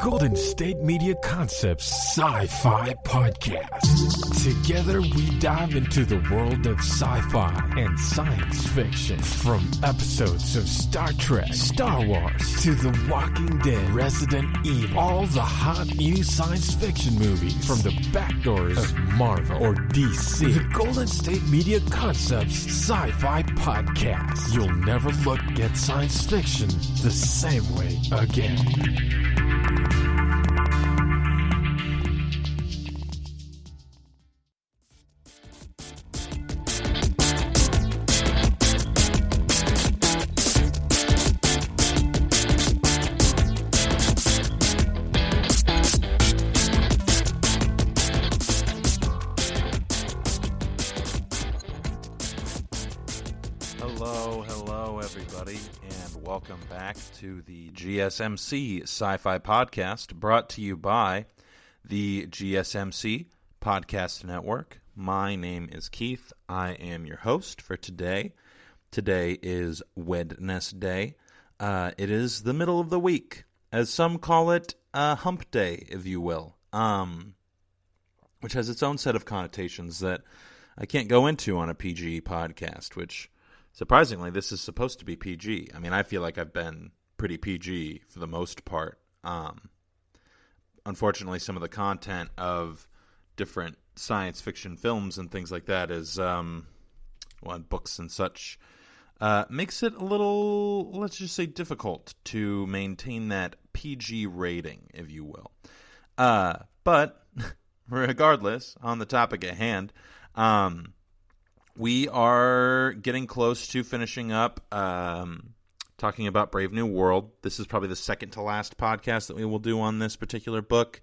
Golden State Media Concepts Sci-Fi Podcast. Together we dive into the world of sci-fi and science fiction. From episodes of Star Trek, Star Wars, to The Walking Dead, Resident Evil, all the hot new science fiction movies from the back doors of Marvel or DC. The Golden State Media Concepts Sci-Fi Podcast. You'll never look at science fiction the same way again. Hello everybody, and welcome back to the GSMC Sci-Fi Podcast, brought to you by the GSMC Podcast Network. My name is Keith. I am your host for today. Today is Wednesday. It is the middle of the week, as some call it, hump day, if you will, which has its own set of connotations that I can't go into on a PG podcast, which surprisingly, this is supposed to be PG. I mean, I feel like I've been pretty PG for the most part. Unfortunately, some of the content of different science fiction films and things like that is, books and such, makes it a little, let's just say, difficult to maintain that PG rating, if you will. But regardless, on the topic at hand, we are getting close to finishing up talking about Brave New World. This is probably the second to last podcast that we will do on this particular book.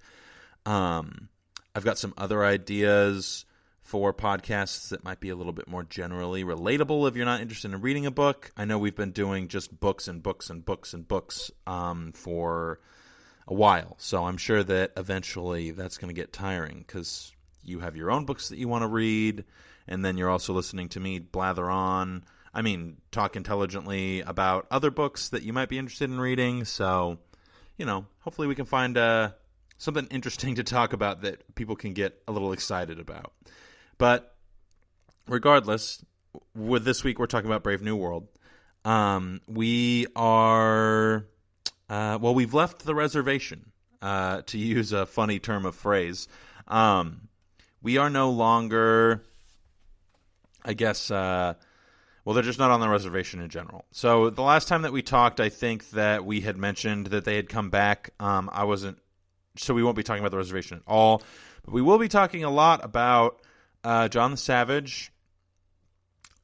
I've got some other ideas for podcasts that might be a little bit more generally relatable if you're not interested in reading a book. I know we've been doing just books and books and books and books for a while, so I'm sure that eventually that's going to get tiring because you have your own books that you want to read, and then you're also listening to me talk intelligently about other books that you might be interested in reading. So, hopefully we can find something interesting to talk about that people can get a little excited about. But regardless, with this week we're talking about Brave New World. We've left the reservation, to use a funny term of phrase. We are no longer, I guess, they're just not on the reservation in general. So the last time that we talked, I think that we had mentioned that they had come back. So we won't be talking about the reservation at all. But we will be talking a lot about John the Savage,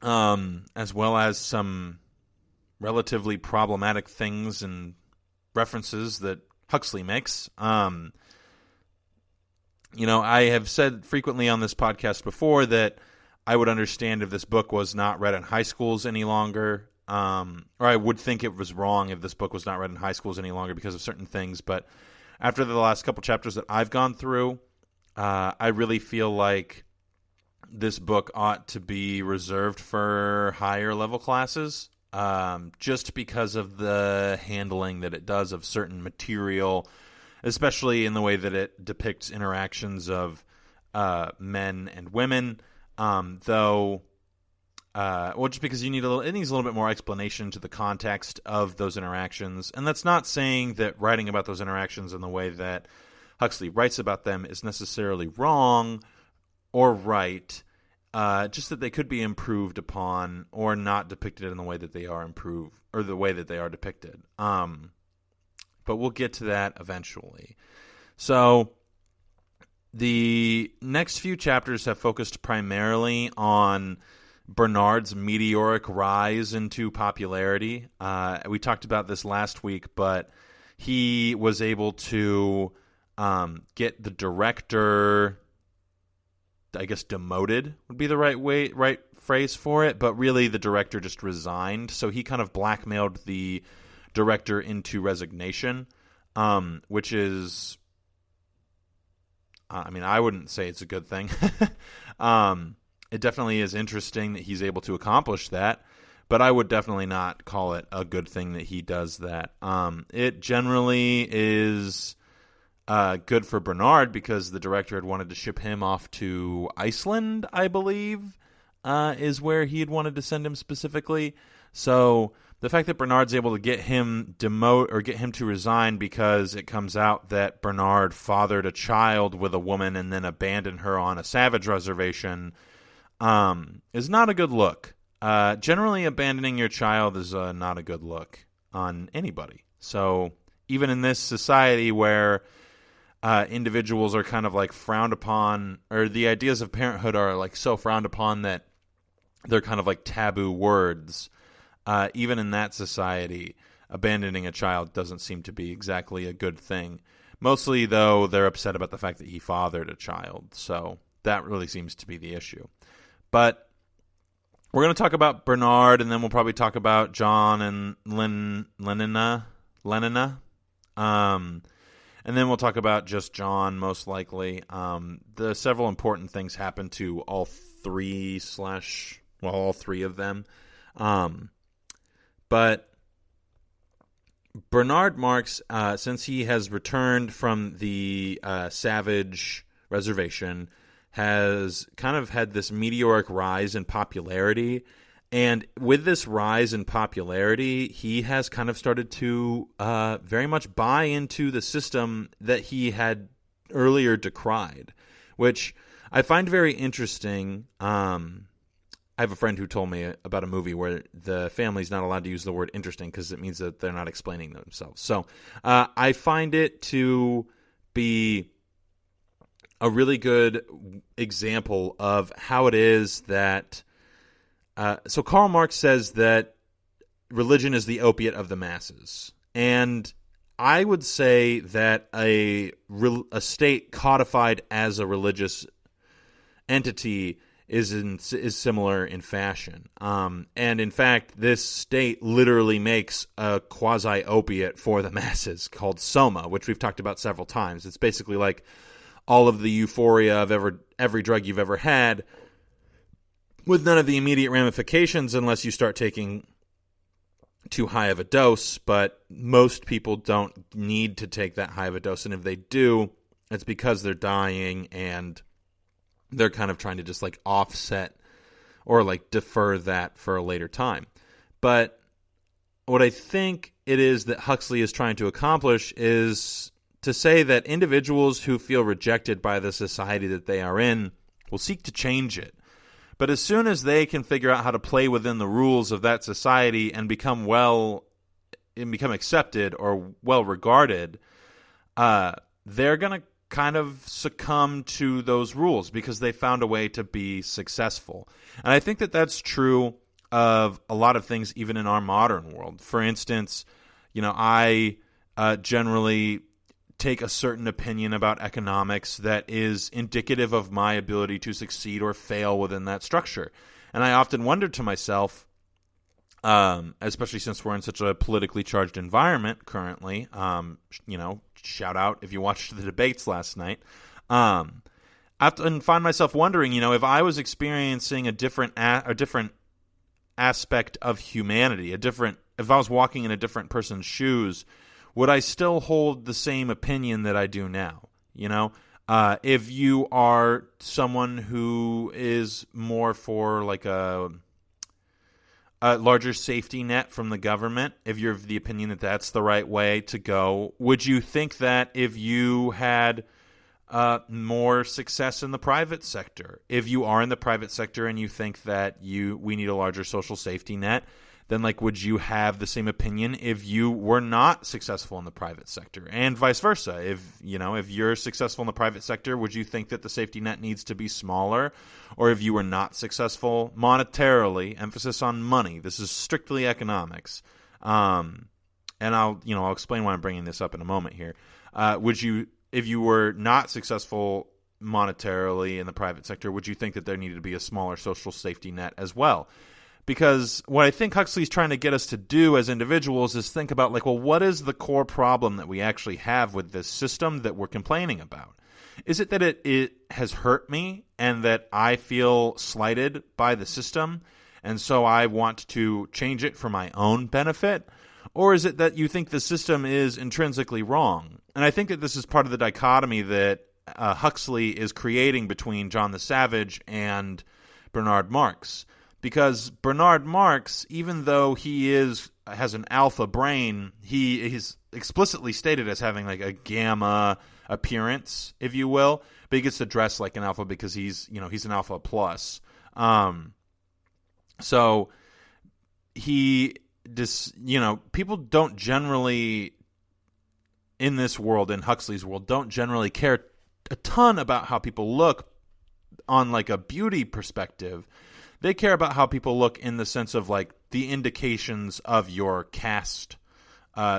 as well as some relatively problematic things and references that Huxley makes. I have said frequently on this podcast before that I would understand if this book was not read in high schools any longer, or I would think it was wrong if this book was not read in high schools any longer because of certain things. But after the last couple chapters that I've gone through, I really feel like this book ought to be reserved for higher level classes, just because of the handling that it does of certain material, especially in the way that it depicts interactions of men and women. Just because it needs a little bit more explanation to the context of those interactions. And that's not saying that writing about those interactions in the way that Huxley writes about them is necessarily wrong or right, just that they could be improved upon or not depicted in the way that they are improved, or the way that they are depicted. But we'll get to that eventually. So the next few chapters have focused primarily on Bernard's meteoric rise into popularity. We talked about this last week, but he was able to get the director, I guess demoted would be the right phrase for it, but really the director just resigned. So he kind of blackmailed the director into resignation, which is, I wouldn't say it's a good thing. It definitely is interesting that he's able to accomplish that, but I would definitely not call it a good thing that he does that. It generally is good for Bernard because the director had wanted to ship him off to Iceland, I believe, is where he had wanted to send him specifically. So the fact that Bernard's able to get him get him to resign because it comes out that Bernard fathered a child with a woman and then abandoned her on a savage reservation is not a good look. Generally, abandoning your child is not a good look on anybody. So even in this society where individuals are kind of like frowned upon, or the ideas of parenthood are like so frowned upon that they're kind of like taboo words, even in that society, abandoning a child doesn't seem to be exactly a good thing. Mostly, though, they're upset about the fact that he fathered a child. So that really seems to be the issue. But we're going to talk about Bernard, and then we'll probably talk about John and Lenina. And then we'll talk about just John, most likely. The several important things happen to all three of them. But Bernard Marx, since he has returned from the savage reservation, has kind of had this meteoric rise in popularity. And with this rise in popularity, he has kind of started to very much buy into the system that he had earlier decried, which I find very interesting. I have a friend who told me about a movie where the family's not allowed to use the word interesting because it means that they're not explaining themselves. So I find it to be a really good example of how it is that so Karl Marx says that religion is the opiate of the masses. And I would say that a state codified as a religious entity is similar in fashion. And in fact, this state literally makes a quasi-opiate for the masses called Soma, which we've talked about several times. It's basically like all of the euphoria of every drug you've ever had, with none of the immediate ramifications unless you start taking too high of a dose. But most people don't need to take that high of a dose, and if they do, it's because they're dying and they're kind of trying to just like offset or like defer that for a later time. But what I think it is that Huxley is trying to accomplish is to say that individuals who feel rejected by the society that they are in will seek to change it. But as soon as they can figure out how to play within the rules of that society and become accepted or well regarded, they're going to kind of succumb to those rules because they found a way to be successful. And I think that that's true of a lot of things even in our modern world. For instance, I generally take a certain opinion about economics that is indicative of my ability to succeed or fail within that structure. And I often wonder to myself, especially since we're in such a politically charged environment currently, shout out if you watched the debates last night, I often find myself wondering, if I was experiencing a different aspect of humanity, if I was walking in a different person's shoes, would I still hold the same opinion that I do now? If you are someone who is more for like a larger safety net from the government, if you're of the opinion that that's the right way to go, would you think that if you had more success in the private sector, if you are in the private sector and you think that we need a larger social safety net, then would you have the same opinion if you were not successful in the private sector, and vice versa? If you're successful in the private sector, would you think that the safety net needs to be smaller? Or if you were not successful monetarily, emphasis on money, this is strictly economics, and I'll explain why I'm bringing this up in a moment here. If you were not successful monetarily in the private sector, would you think that there needed to be a smaller social safety net as well? Because what I think Huxley's trying to get us to do as individuals is think about, what is the core problem that we actually have with this system that we're complaining about? Is it that it has hurt me and that I feel slighted by the system, and so I want to change it for my own benefit? Or is it that you think the system is intrinsically wrong and I think that this is part of the dichotomy that Huxley is creating between John the Savage and Bernard Marx. Because Bernard Marx, even though he has an alpha brain, he's explicitly stated as having like a gamma appearance, if you will, but he gets to dress like an alpha because he's an alpha plus. So he just, people don't generally in this world, in Huxley's world, don't generally care a ton about how people look on like a beauty perspective. They care about how people look in the sense of like the indications of your caste.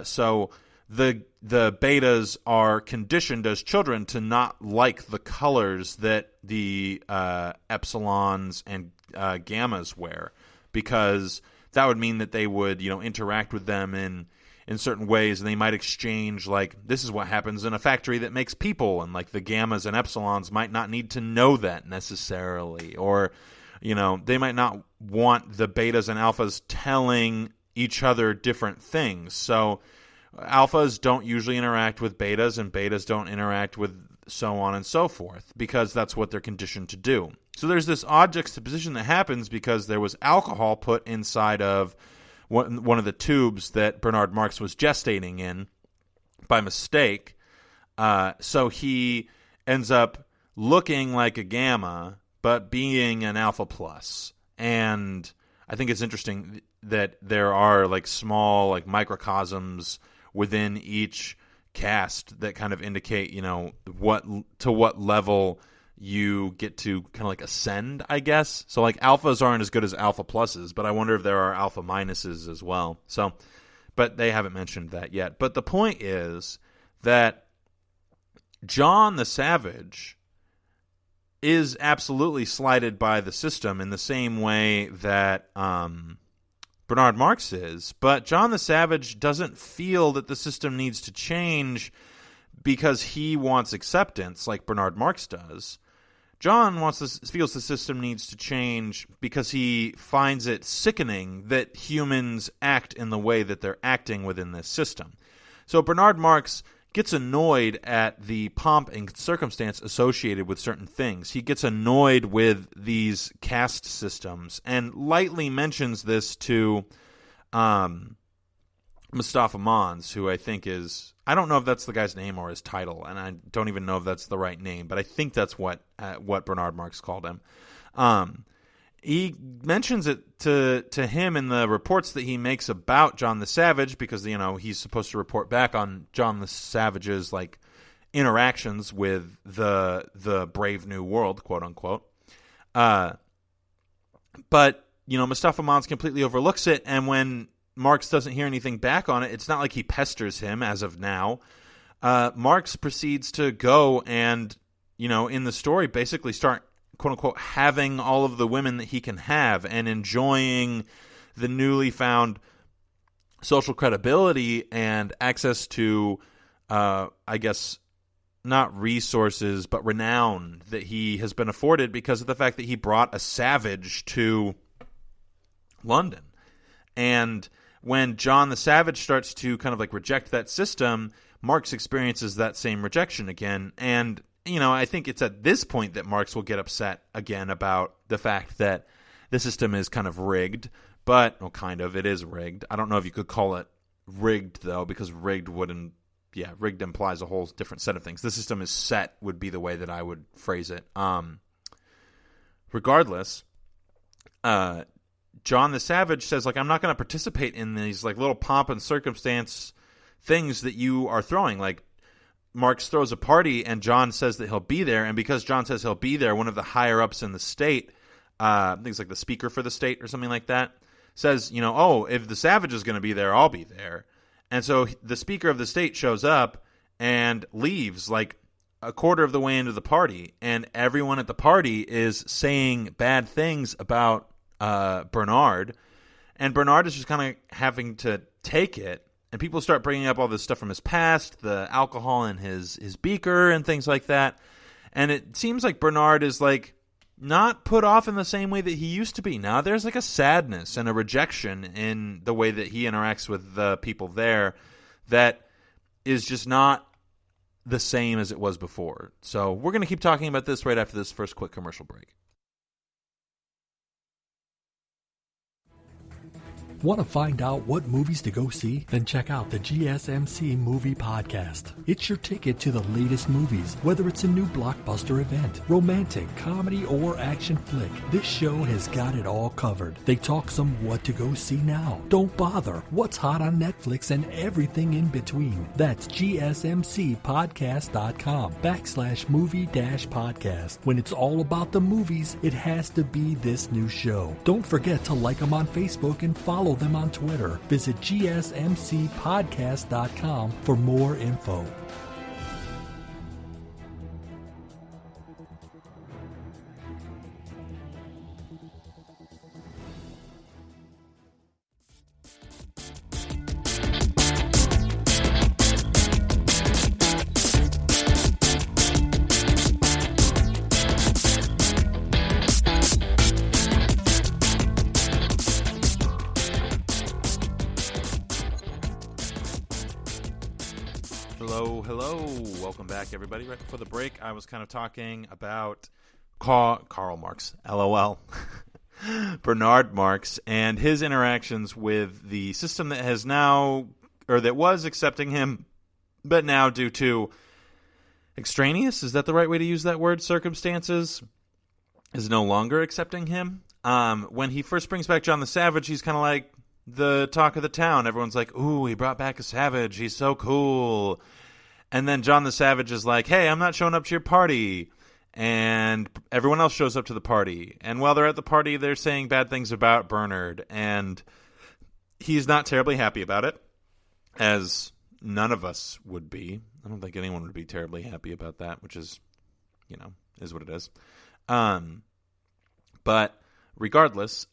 So the betas are conditioned as children to not like the colors that the epsilons and gammas wear, because that would mean that they would interact with them in certain ways, and they might exchange, like, this is what happens in a factory that makes people, and like the gammas and epsilons might not need to know that necessarily, or they might not want the betas and alphas telling each other different things. So alphas don't usually interact with betas, and betas don't interact with so on and so forth, because that's what they're conditioned to do. So there's this odd juxtaposition that happens because there was alcohol put inside of one of the tubes that Bernard Marx was gestating in by mistake. So he ends up looking like a gamma, but being an alpha plus. And I think it's interesting that there are like small like microcosms within each caste that kind of indicate, what level you get to kind of like ascend, I guess. So like alphas aren't as good as alpha pluses, but I wonder if there are alpha minuses as well. So, but they haven't mentioned that yet. But the point is that John the Savage is absolutely slighted by the system in the same way that Bernard Marx is. But John the Savage doesn't feel that the system needs to change because he wants acceptance like Bernard Marx does. John feels the system needs to change because he finds it sickening that humans act in the way that they're acting within this system. So Bernard Marx gets annoyed at the pomp and circumstance associated with certain things. He gets annoyed with these caste systems and lightly mentions this to Mustafa Mons, who I think is, I don't know if that's the guy's name or his title, and I don't even know if that's the right name, but I think that's what Bernard Marx called him. He mentions it to him in the reports that he makes about John the Savage, because he's supposed to report back on John the Savage's like interactions with the brave new world, quote unquote. But Mustafa Mons completely overlooks it, and when Marx doesn't hear anything back on it, it's not like he pesters him as of now. Marx proceeds to go and, in the story, basically start, quote unquote, having all of the women that he can have and enjoying the newly found social credibility and access to, I guess, not resources, but renown that he has been afforded because of the fact that he brought a savage to London. And when John the Savage starts to kind of like reject that system, Marx experiences that same rejection again. And, I think it's at this point that Marx will get upset again about the fact that the system is kind of rigged. But, it is rigged. I don't know if you could call it rigged, though, because rigged implies a whole different set of things. The system is set would be the way that I would phrase it. Regardless, John the Savage says, like, I'm not going to participate in these like little pomp and circumstance things that you are throwing. Like, Marx throws a party and John says that he'll be there, and because John says he'll be there, one of the higher ups in the state, I think it's like the speaker for the state or something like that, says, if the Savage is going to be there, I'll be there. And so the speaker of the state shows up and leaves like a quarter of the way into the party, and everyone at the party is saying bad things about Bernard, and Bernard is just kind of having to take it, and people start bringing up all this stuff from his past, the alcohol in his beaker and things like that, and it seems like Bernard is like not put off in the same way that he used to be. Now there's like a sadness and a rejection in the way that he interacts with the people there that is just not the same as it was before. So we're going to keep talking about this right after this first quick commercial break. Want to find out what movies to go see? Then check out the GSMC Movie Podcast. It's your ticket to the latest movies, whether it's a new blockbuster event, romantic, comedy, or action flick. This show has got it all covered. They talk some what to go see now. Don't bother. What's hot on Netflix and everything in between. That's gsmcpodcast.com/movie-podcast. When it's all about the movies, it has to be this new show. Don't forget to like them on Facebook and follow them on Twitter. Visit gsmcpodcast.com for more info. Hello. Welcome back, everybody. Right before the break, I was kind of talking about Karl Marx, LOL, Bernard Marx, and his interactions with the system that has now, or that was accepting him, but now due to extraneous, is that the right way to use that word, circumstances, is no longer accepting him. When he first brings back John the Savage, he's kind of like the talk of the town. Everyone's like, ooh, he brought back a savage. He's so cool. And then John the Savage is like, hey, I'm not showing up to your party. And everyone else shows up to the party. And while they're at the party, they're saying bad things about Bernard. And he's not terribly happy about it, as none of us would be. I don't think anyone would be terribly happy about that, which is, is what it is. But regardless,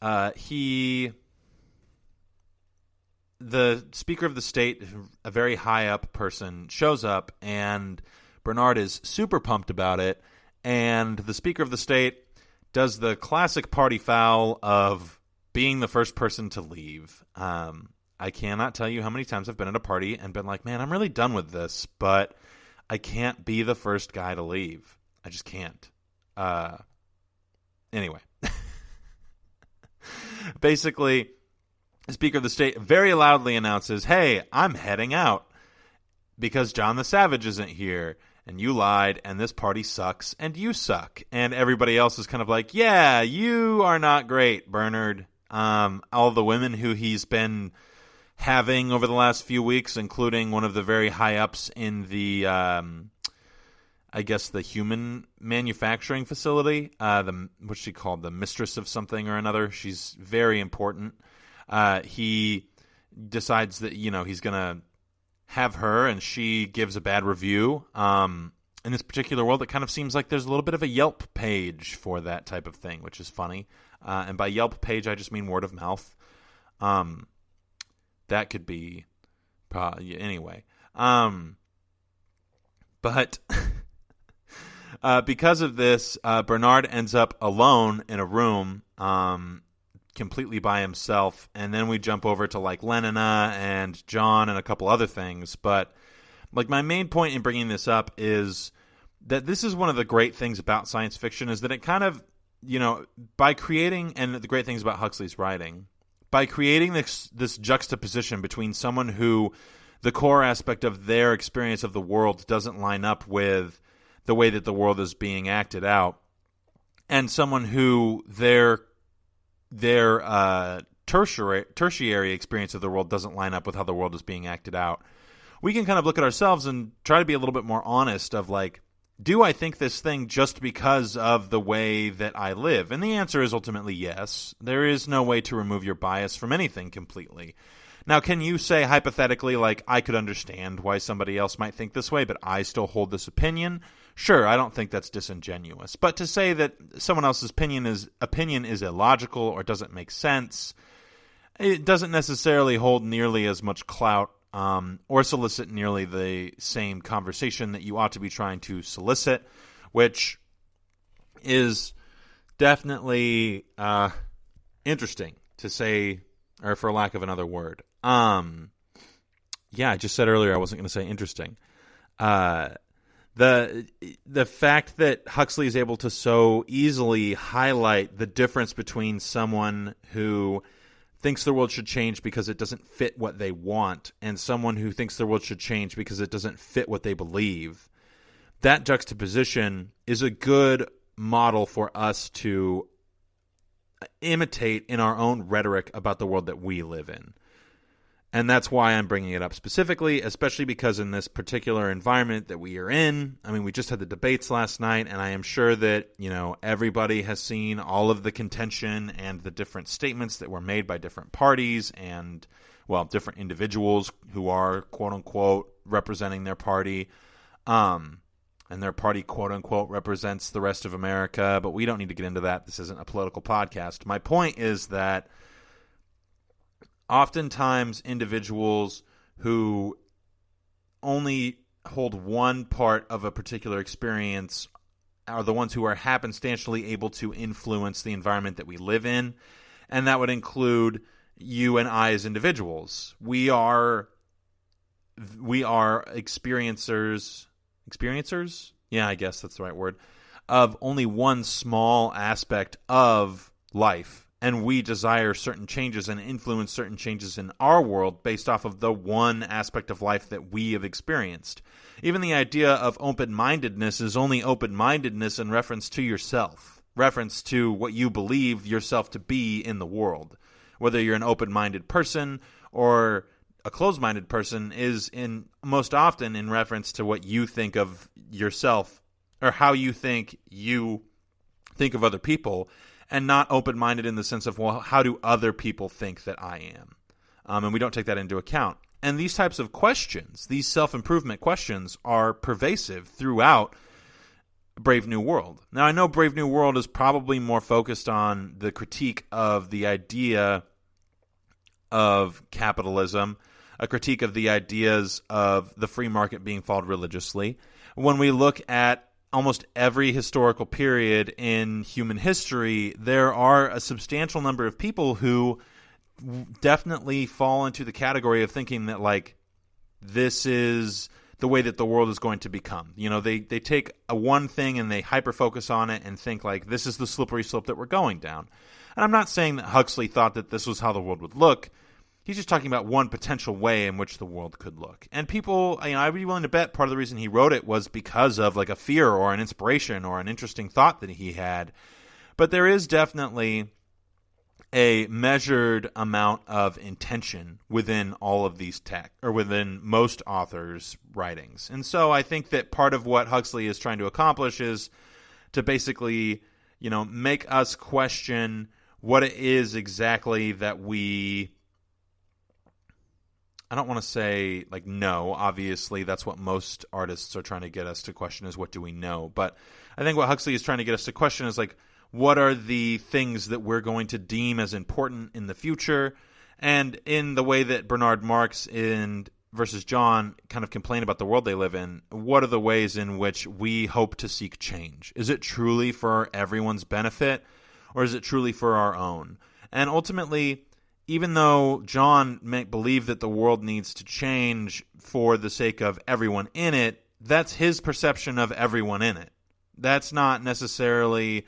the Speaker of the State, a very high up person, shows up, and Bernard is super pumped about it. And the Speaker of the State does the classic party foul of being the first person to leave. I cannot tell you how many times I've been at a party and been like, man, I'm really done with this, but I can't be the first guy to leave. I just can't. Anyway. Basically, the Speaker of the State very loudly announces, hey, I'm heading out because John the Savage isn't here, and you lied, and this party sucks, and you suck. And everybody else is kind of like, yeah, you are not great, Bernard. All the women who he's been having over the last few weeks, including one of the very high-ups in the, I guess, the human manufacturing facility, what's she called, the mistress of something or another. She's very important. He decides that, he's going to have her, and she gives a bad review. In this particular world, it kind of seems like there's a little bit of a Yelp page for that type of thing, which is funny. And by Yelp page, I just mean word of mouth. That could be anyway. But because of this, Bernard ends up alone in a room, completely by himself, and then we jump over to like Lenina and John and a couple other things. But like my main point in bringing this up is that this is one of the great things about science fiction, is that it kind of, by creating, and the great things about Huxley's writing, by creating this juxtaposition between someone who the core aspect of their experience of the world doesn't line up with the way that the world is being acted out, and someone who their tertiary experience of the world doesn't line up with how the world is being acted out, we can kind of look at ourselves and try to be a little bit more honest of like, do I think this thing just because of the way that I live? And the answer is ultimately yes. There is no way to remove your bias from anything completely. Now, can you say hypothetically, like, I could understand why somebody else might think this way, but I still hold this opinion? Sure, I don't think that's disingenuous. But to say that someone else's opinion is illogical or doesn't make sense, it doesn't necessarily hold nearly as much clout or solicit nearly the same conversation that you ought to be trying to solicit, which is definitely interesting to say, or for lack of another word. Yeah, I just said earlier I wasn't going to say interesting. the fact that Huxley is able to so easily highlight the difference between someone who thinks the world should change because it doesn't fit what they want and someone who thinks the world should change because it doesn't fit what they believe, that juxtaposition is a good model for us to imitate in our own rhetoric about the world that we live in. And that's why I'm bringing it up specifically, especially because in this particular environment that we are in, I mean, we just had the debates last night, and I am sure that, everybody has seen all of the contention and the different statements that were made by different parties and, different individuals who are, quote-unquote, representing their party. And their party, quote-unquote, represents the rest of America, but we don't need to get into that. This isn't a political podcast. My point is that oftentimes individuals who only hold one part of a particular experience are the ones who are happenstantially able to influence the environment that we live in, and that would include you and I as individuals. We are experiencers? Yeah, I guess that's the right word, of only one small aspect of life. And we desire certain changes and influence certain changes in our world based off of the one aspect of life that we have experienced. Even the idea of open-mindedness is only open-mindedness in reference to yourself, reference to what you believe yourself to be in the world. Whether you're an open-minded person or a closed-minded person is most often in reference to what you think of yourself or how you think of other people, and not open-minded in the sense of, how do other people think that I am? And we don't take that into account. And these types of questions, these self-improvement questions, are pervasive throughout Brave New World. Now, I know Brave New World is probably more focused on the critique of the idea of capitalism, a critique of the ideas of the free market being followed religiously. When we look at almost every historical period in human history, there are a substantial number of people who definitely fall into the category of thinking that, this is the way that the world is going to become. They take one thing and they hyper-focus on it and think, this is the slippery slope that we're going down. And I'm not saying that Huxley thought that this was how the world would look. He's just talking about one potential way in which the world could look. And people, I'd be willing to bet part of the reason he wrote it was because of a fear or an inspiration or an interesting thought that he had. But there is definitely a measured amount of intention within all of these within most authors' writings. And so I think that part of what Huxley is trying to accomplish is to basically, make us question what it is exactly that we... I don't want to say no, obviously that's what most artists are trying to get us to question is what do we know. But I think what Huxley is trying to get us to question is what are the things that we're going to deem as important in the future? And in the way that Bernard Marx and versus John kind of complain about the world they live in, what are the ways in which we hope to seek change? Is it truly for everyone's benefit or is it truly for our own? And ultimately, even though John may believe that the world needs to change for the sake of everyone in it, that's his perception of everyone in it. That's not necessarily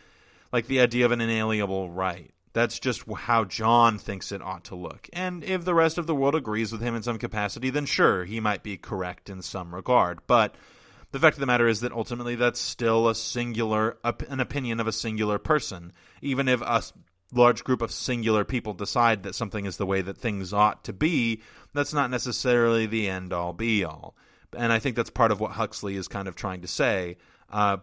the idea of an inalienable right. That's just how John thinks it ought to look. And if the rest of the world agrees with him in some capacity, then sure, he might be correct in some regard. But the fact of the matter is that ultimately that's still an opinion of a singular person. Even if a large group of singular people decide that something is the way that things ought to be, that's not necessarily the end-all, be-all. And I think that's part of what Huxley is kind of trying to say,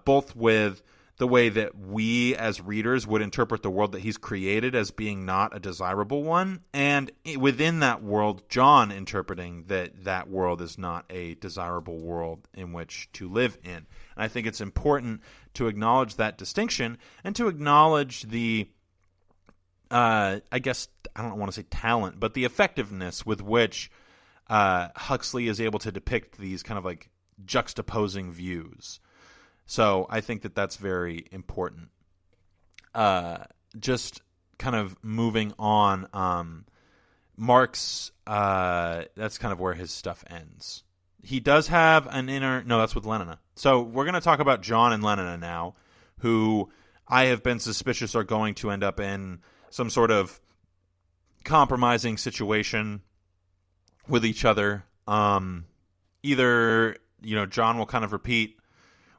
both with the way that we as readers would interpret the world that he's created as being not a desirable one, and within that world, John interpreting that world is not a desirable world in which to live in. And I think it's important to acknowledge that distinction and to acknowledge the I guess, I don't want to say talent, but the effectiveness with which Huxley is able to depict these kind of juxtaposing views. So I think that that's very important. Just kind of moving on, Marx, that's kind of where his stuff ends. he does have an inner... No, that's with Lenina. So we're going to talk about John and Lenina now, who I have been suspicious are going to end up in some sort of compromising situation with each other. Either, John will kind of repeat,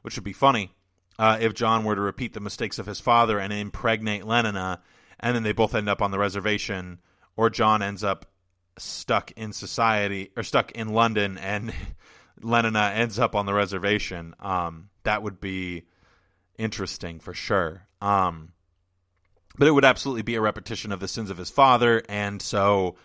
which would be funny, if John were to repeat the mistakes of his father and impregnate Lenina, and then they both end up on the reservation, or John ends up stuck in society, or stuck in London, and Lenina ends up on the reservation. That would be interesting for sure. But it would absolutely be a repetition of the sins of his father, and so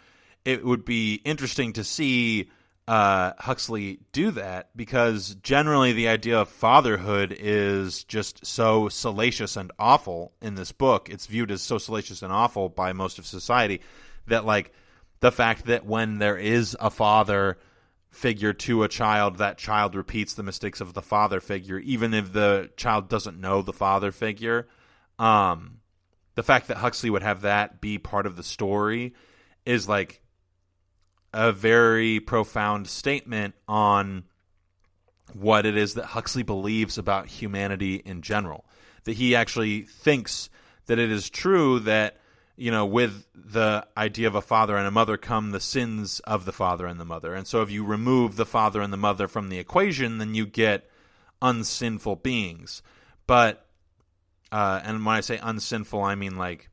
it would be interesting to see Huxley do that, because generally the idea of fatherhood is just so salacious and awful in this book. It's viewed as so salacious and awful by most of society that, like, the fact that when there is a father figure to a child, that child repeats the mistakes of the father figure, even if the child doesn't know the father figure. The fact that Huxley would have that be part of the story is like a very profound statement on what it is that Huxley believes about humanity in general. That he actually thinks that it is true that, with the idea of a father and a mother come the sins of the father and the mother. And so if you remove the father and the mother from the equation, then you get unsinful beings. But, and when I say unsinful, I mean like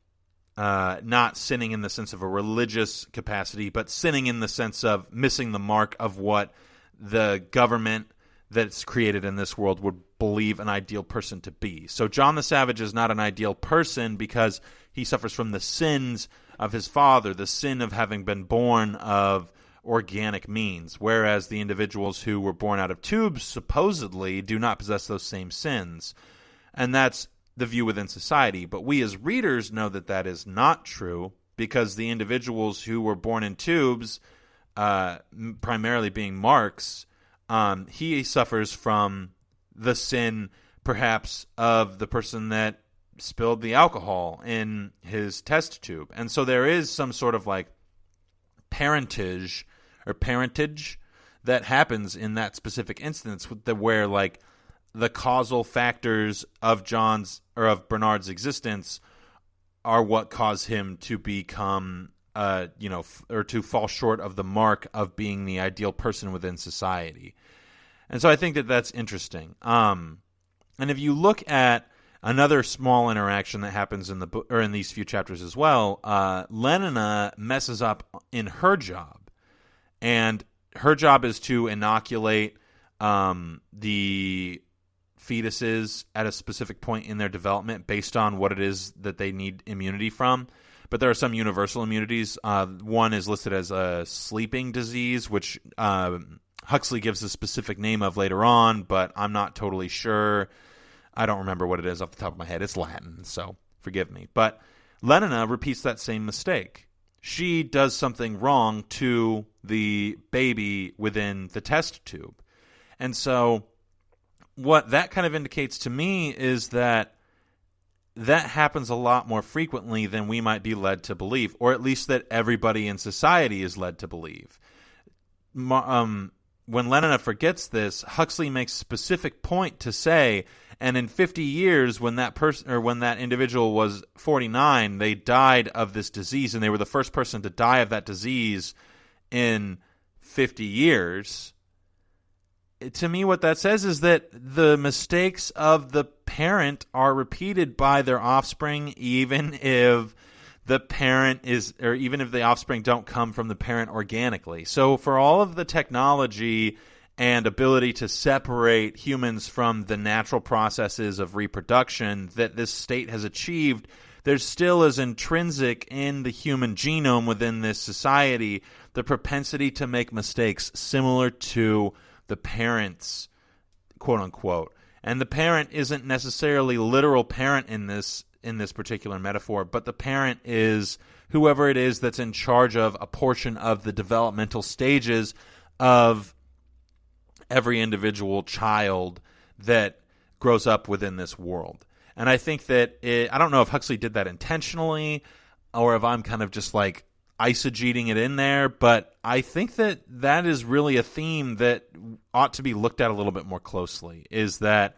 not sinning in the sense of a religious capacity, but sinning in the sense of missing the mark of what the government that's created in this world would believe an ideal person to be. So John the Savage is not an ideal person because he suffers from the sins of his father, the sin of having been born of organic means, whereas the individuals who were born out of tubes supposedly do not possess those same sins. And that's the view within society. But we as readers know that that is not true, because the individuals who were born in tubes, primarily being Marx, he suffers from the sin, perhaps, of the person that spilled the alcohol in his test tube. And so there is some sort of like parentage that happens in that specific instance where like the causal factors of Bernard's existence are what cause him to become or to fall short of the mark of being the ideal person within society. And so I think that that's interesting. And if you look at another small interaction that happens in the book, or in these few chapters as well, Lenina messes up in her job, and her job is to inoculate the fetuses at a specific point in their development based on what it is that they need immunity from. But there are some universal immunities. One is listed as a sleeping disease, which Huxley gives a specific name of later on, but I'm not totally sure. I don't remember what it is off the top of my head. It's Latin, so forgive me. But Lenina repeats that same mistake. She does something wrong to the baby within the test tube. And so what that kind of indicates to me is that happens a lot more frequently than we might be led to believe, or at least that everybody in society is led to believe. When Lenina forgets this, Huxley makes specific point to say, and in 50 years, when that person or when that individual was 49, they died of this disease, and they were the first person to die of that disease in 50 years. To me, what that says is that the mistakes of the parent are repeated by their offspring, even if the parent is, or even if the offspring don't come from the parent organically. So for all of the technology and ability to separate humans from the natural processes of reproduction that this state has achieved, there still is intrinsic in the human genome within this society the propensity to make mistakes similar to the parents, quote unquote. And the parent isn't necessarily literal parent in this particular metaphor, but the parent is whoever it is that's in charge of a portion of the developmental stages of every individual child that grows up within this world. And I think that I don't know if Huxley did that intentionally, or if I'm kind of just like eisegeting it in there, but I think that is really a theme that ought to be looked at a little bit more closely, is that,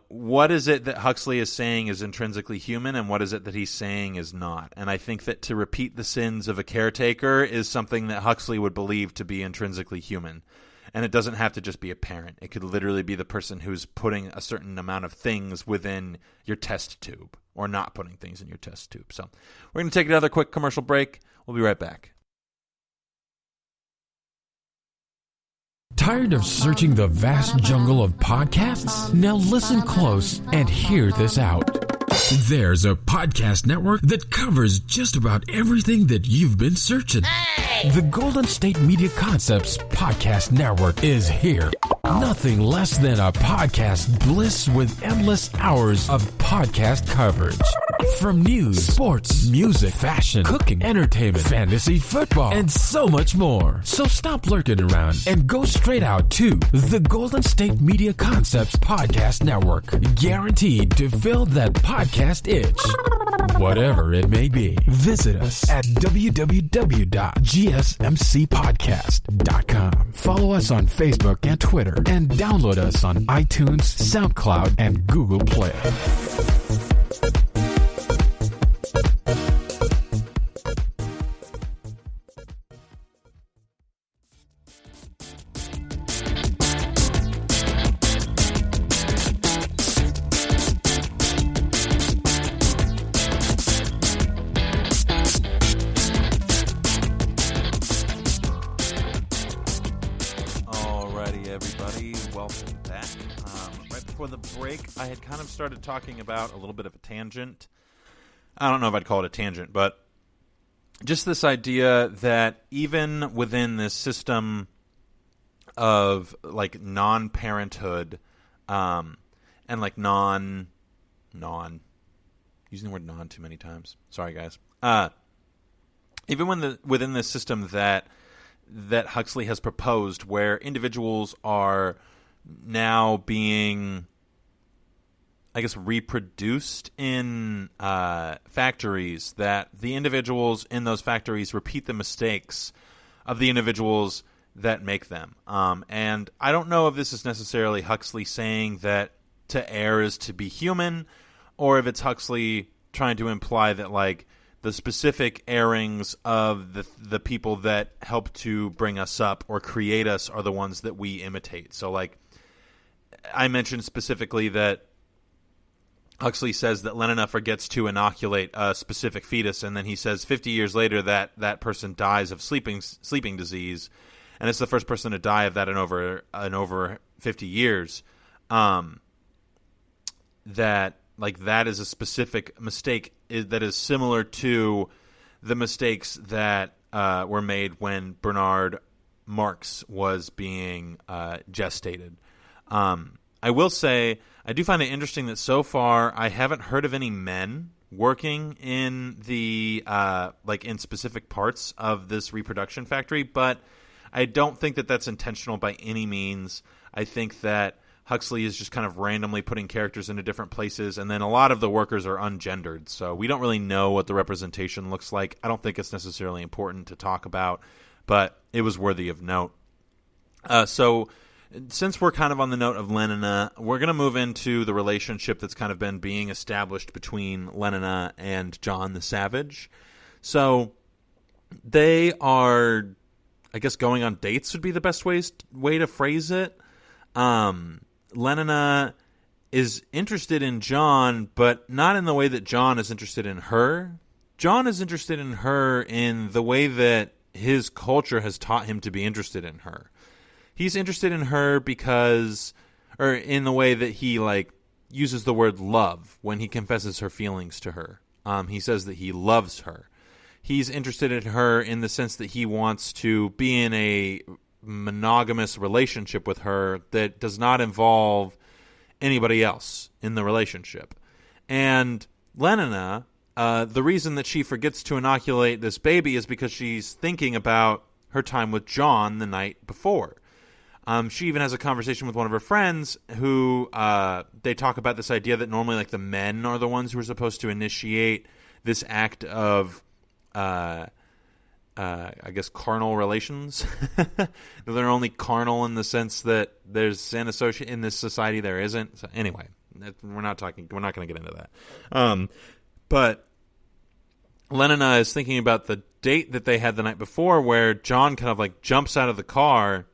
what is it that Huxley is saying is intrinsically human, and what is it that he's saying is not? And I think that to repeat the sins of a caretaker is something that Huxley would believe to be intrinsically human. And it doesn't have to just be a parent. It could literally be the person who's putting a certain amount of things within your test tube, or not putting things in your test tube. So we're going to take another quick commercial break. We'll be right back. Tired of searching the vast jungle of podcasts? Now listen close and hear this out. There's a podcast network that covers just about everything that you've been searching. Hey! The Golden State Media Concepts Podcast Network is here. Nothing less than a podcast bliss with endless hours of podcast coverage. From news, sports, music, fashion, cooking, entertainment, fantasy, football, and so much more. So stop lurking around and go straight out to the Golden State Media Concepts Podcast Network. Guaranteed to fill that podcast itch. Whatever it may be. Visit us at www.gsmcpodcast.com. Follow us on Facebook and Twitter, and download us on iTunes, SoundCloud, and Google Play. I had kind of started talking about a little bit of a tangent. I don't know if I'd call it a tangent, but just this idea that even within this system of like non-parenthood, and like using the word non too many times. Sorry, guys. Even within this system that Huxley has proposed, where individuals are now being, I guess, reproduced in factories, that the individuals in those factories repeat the mistakes of the individuals that make them. And I don't know if this is necessarily Huxley saying that to err is to be human, or if it's Huxley trying to imply that, like, the specific errings of the people that help to bring us up or create us are the ones that we imitate. So, like, I mentioned specifically that Huxley says that Lenina forgets to inoculate a specific fetus, and then he says 50 years later that person dies of sleeping disease, and it's the first person to die of that in over 50 years. That is a specific mistake that is similar to the mistakes that were made when Bernard Marx was being gestated. I will say, I do find it interesting that so far I haven't heard of any men working in the in specific parts of this reproduction factory, but I don't think that that's intentional by any means. I think that Huxley is just kind of randomly putting characters into different places, and then a lot of the workers are ungendered, so we don't really know what the representation looks like. I don't think it's necessarily important to talk about, but it was worthy of note. So since we're kind of on the note of Lenina, we're going to move into the relationship that's kind of been being established between Lenina and John the Savage. So they are, I guess, going on dates would be the best way to phrase it. Lenina is interested in John, but not in the way that John is interested in her. John is interested in her in the way that his culture has taught him to be interested in her. He's interested in her in the way that he uses the word love when he confesses her feelings to her. He says that he loves her. He's interested in her in the sense that he wants to be in a monogamous relationship with her that does not involve anybody else in the relationship. And Lenina, the reason that she forgets to inoculate this baby is because she's thinking about her time with John the night before. She even has a conversation with one of her friends who they talk about this idea that normally the men are the ones who are supposed to initiate this act of I guess, carnal relations. They're only carnal in the sense that there's sin associated in this society. There isn't. So anyway, we're not going to get into that. But Lenina is thinking about the date that they had the night before, where John kind of like jumps out of the car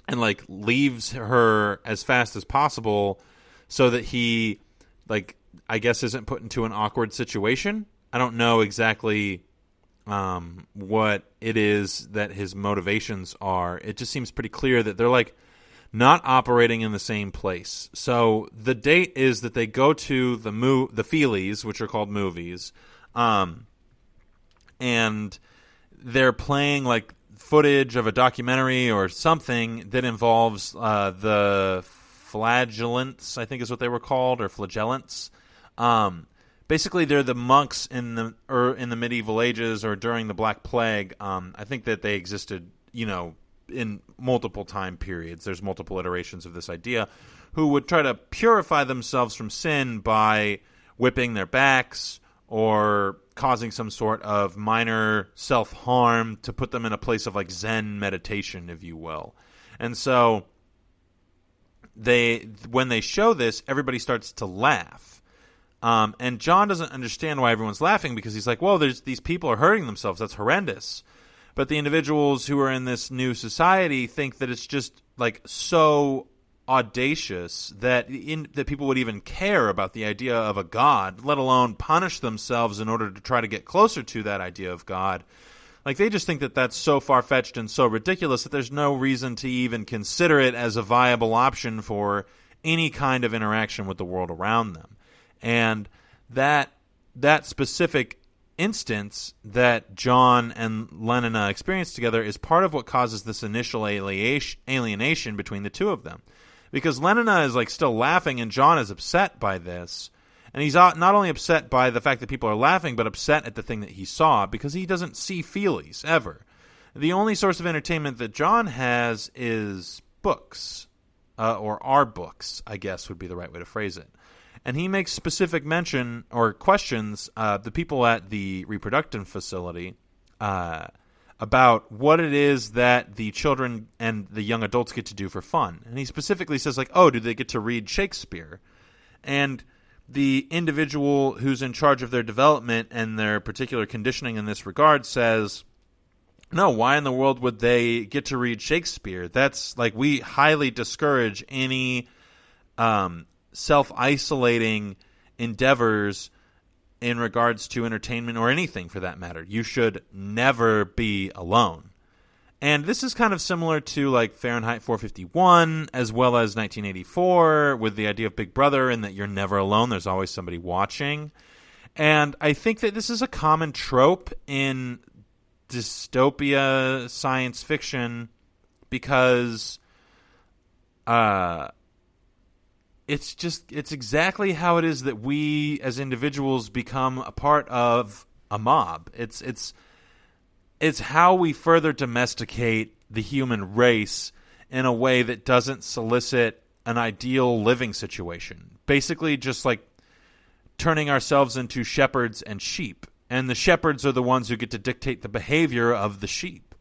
and like leaves her as fast as possible, so that he, like, I guess, isn't put into an awkward situation. I don't know exactly what it is that his motivations are. It just seems pretty clear that they're like not operating in the same place. So the date is that they go to the Feelies, which are called movies, and they're playing like footage of a documentary or something that involves the flagellants, I think is what they were called, or flagellants. Basically, they're the monks in the medieval ages or during the Black Plague. I think that they existed, in multiple time periods. There's multiple iterations of this idea, who would try to purify themselves from sin by whipping their backs or causing some sort of minor self-harm to put them in a place of like Zen meditation, if you will. And so when they show this, everybody starts to laugh. And John doesn't understand why everyone's laughing, because he's like, well, these people are hurting themselves. That's horrendous. But the individuals who are in this new society think that it's just like so audacious that people would even care about the idea of a God, let alone punish themselves in order to try to get closer to that idea of God. Like, they just think that that's so far-fetched and so ridiculous that there's no reason to even consider it as a viable option for any kind of interaction with the world around them. And that specific instance that John and Lenina experience together is part of what causes this initial alienation between the two of them. Because Lenina is like still laughing and John is upset by this. And he's not only upset by the fact that people are laughing, but upset at the thing that he saw, because he doesn't see feelies ever. The only source of entertainment that John has is books, or our books, I guess would be the right way to phrase it. And he makes specific mention or questions the people at the reproductive facility about what it is that the children and the young adults get to do for fun. And he specifically says, like, oh, do they get to read Shakespeare? And the individual who's in charge of their development and their particular conditioning in this regard says, no, why in the world would they get to read Shakespeare? That's like, we highly discourage any self-isolating endeavors in regards to entertainment or anything for that matter. You should never be alone. And this is kind of similar to like Fahrenheit 451 as well as 1984 with the idea of Big Brother, and that you're never alone. There's always somebody watching. And I think that this is a common trope in dystopia science fiction because it's exactly how it is that we as individuals become a part of a mob. It's how we further domesticate the human race in a way that doesn't solicit an ideal living situation. Basically just like turning ourselves into shepherds and sheep. And the shepherds are the ones who get to dictate the behavior of the sheep.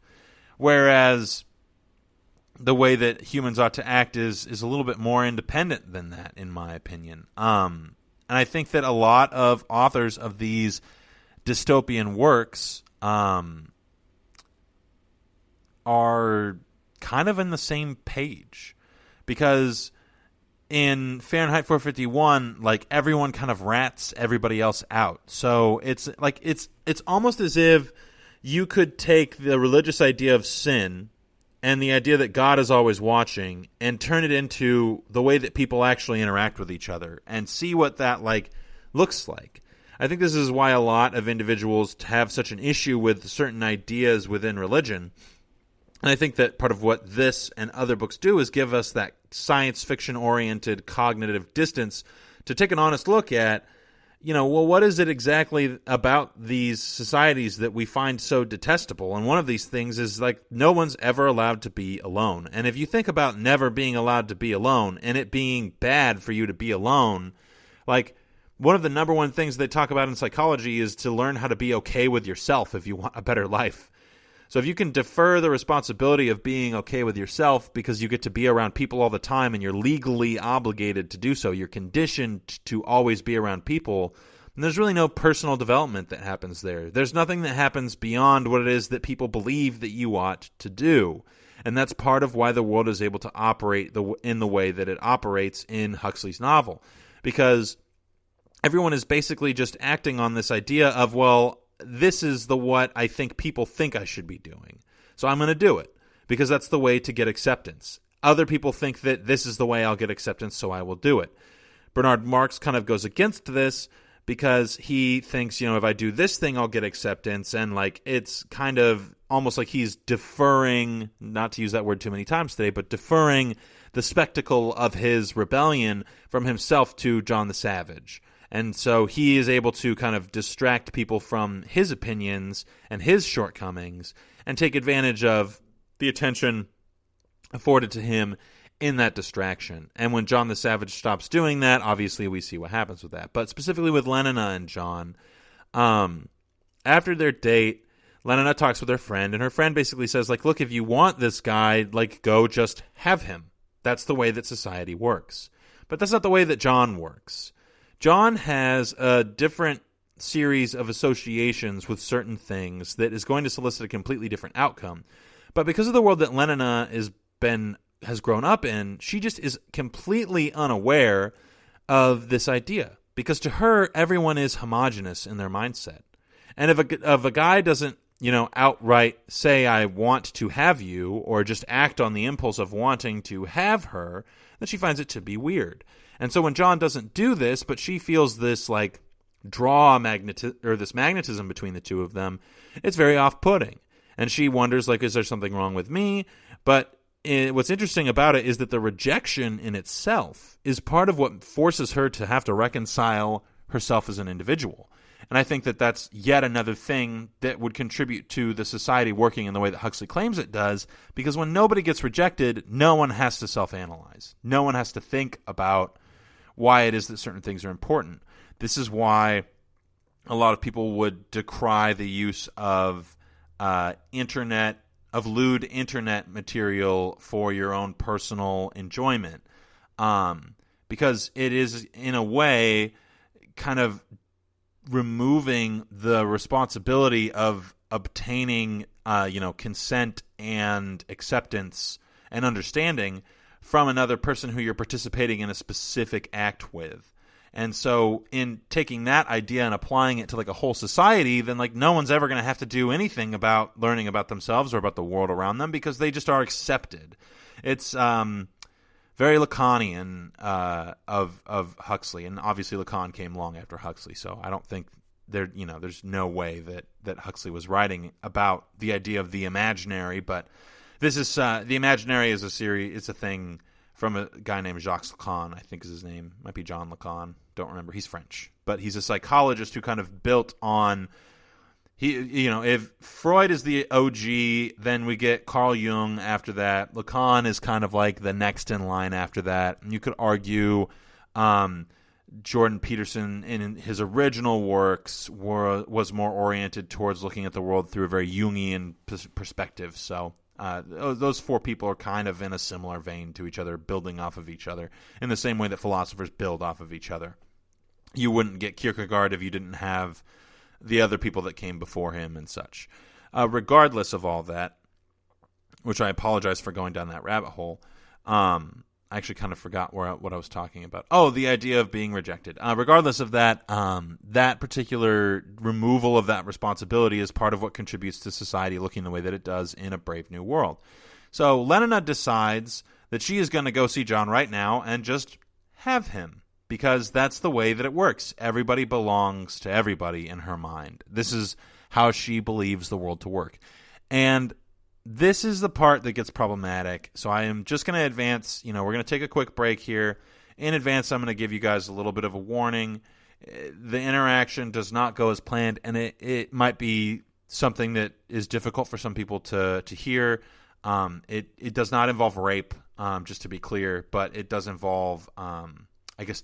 Whereas the way that humans ought to act is a little bit more independent than that, in my opinion. And I think that a lot of authors of these dystopian works are kind of in the same page. Because in Fahrenheit 451, like, everyone kind of rats everybody else out. So it's like it's almost as if you could take the religious idea of sin and the idea that God is always watching and turn it into the way that people actually interact with each other and see what that like looks like. I think this is why a lot of individuals have such an issue with certain ideas within religion. And I think that part of what this and other books do is give us that science fiction-oriented cognitive distance to take an honest look at, well, what is it exactly about these societies that we find so detestable? And one of these things is, like, no one's ever allowed to be alone. And if you think about never being allowed to be alone and it being bad for you to be alone, like, one of the number one things they talk about in psychology is to learn how to be okay with yourself if you want a better life. So if you can defer the responsibility of being okay with yourself because you get to be around people all the time and you're legally obligated to do so, you're conditioned to always be around people, and there's really no personal development that happens there. There's nothing that happens beyond what it is that people believe that you ought to do. And that's part of why the world is able to operate in the way that it operates in Huxley's novel. Because everyone is basically just acting on this idea of, well, this is what I think people think I should be doing. So I'm going to do it because that's the way to get acceptance. Other people think that this is the way I'll get acceptance, so I will do it. Bernard Marx kind of goes against this because he thinks, if I do this thing, I'll get acceptance. And it's kind of almost like he's deferring, not to use that word too many times today, but deferring the spectacle of his rebellion from himself to John the Savage. And so he is able to kind of distract people from his opinions and his shortcomings and take advantage of the attention afforded to him in that distraction. And when John the Savage stops doing that, obviously we see what happens with that. But specifically with Lenina and John, after their date, Lenina talks with her friend, and her friend basically says, look, if you want this guy, go just have him. That's the way that society works. But that's not the way that John works. John has a different series of associations with certain things that is going to solicit a completely different outcome. But because of the world that Lenina has grown up in, she just is completely unaware of this idea. Because to her, everyone is homogenous in their mindset. And if a guy doesn't, outright say, I want to have you, or just act on the impulse of wanting to have her, then she finds it to be weird. And so when John doesn't do this, but she feels this this magnetism between the two of them, it's very off-putting. And she wonders, is there something wrong with me? But what's interesting about it is that the rejection in itself is part of what forces her to have to reconcile herself as an individual. And I think that that's yet another thing that would contribute to the society working in the way that Huxley claims it does, because when nobody gets rejected, no one has to self-analyze. No one has to think about why it is that certain things are important. This is why a lot of people would decry the use of lewd internet material for your own personal enjoyment, because it is, in a way, kind of removing the responsibility of obtaining, consent and acceptance and understanding from another person who you're participating in a specific act with. And so in taking that idea and applying it to a whole society, then no one's ever going to have to do anything about learning about themselves or about the world around them because they just are accepted. It's very Lacanian of Huxley, and obviously Lacan came long after Huxley, so I don't think there's no way that Huxley was writing about the idea of the imaginary, but this is the imaginary is a series. It's a thing from a guy named Jacques Lacan, I think is his name. Might be John Lacan. Don't remember. He's French, but he's a psychologist who kind of built on. If Freud is the OG, then we get Carl Jung after that. Lacan is kind of the next in line after that. And you could argue Jordan Peterson in his original works was more oriented towards looking at the world through a very Jungian perspective. So those four people are kind of in a similar vein to each other, building off of each other in the same way that philosophers build off of each other. You wouldn't get Kierkegaard if you didn't have the other people that came before him and such. Regardless of all that, which I apologize for going down that rabbit hole, I actually kind of forgot what I was talking about. Oh, the idea of being rejected. Regardless of that, that particular removal of that responsibility is part of what contributes to society looking the way that it does in A Brave New World. So Lenina decides that she is going to go see John right now and just have him, because that's the way that it works. Everybody belongs to everybody in her mind. This is how she believes the world to work. And this is the part that gets problematic. So I am just going to advance. We're going to take a quick break here. In advance, I'm going to give you guys a little bit of a warning. The interaction does not go as planned, and it might be something that is difficult for some people to hear. It does not involve rape, just to be clear, but it does involve,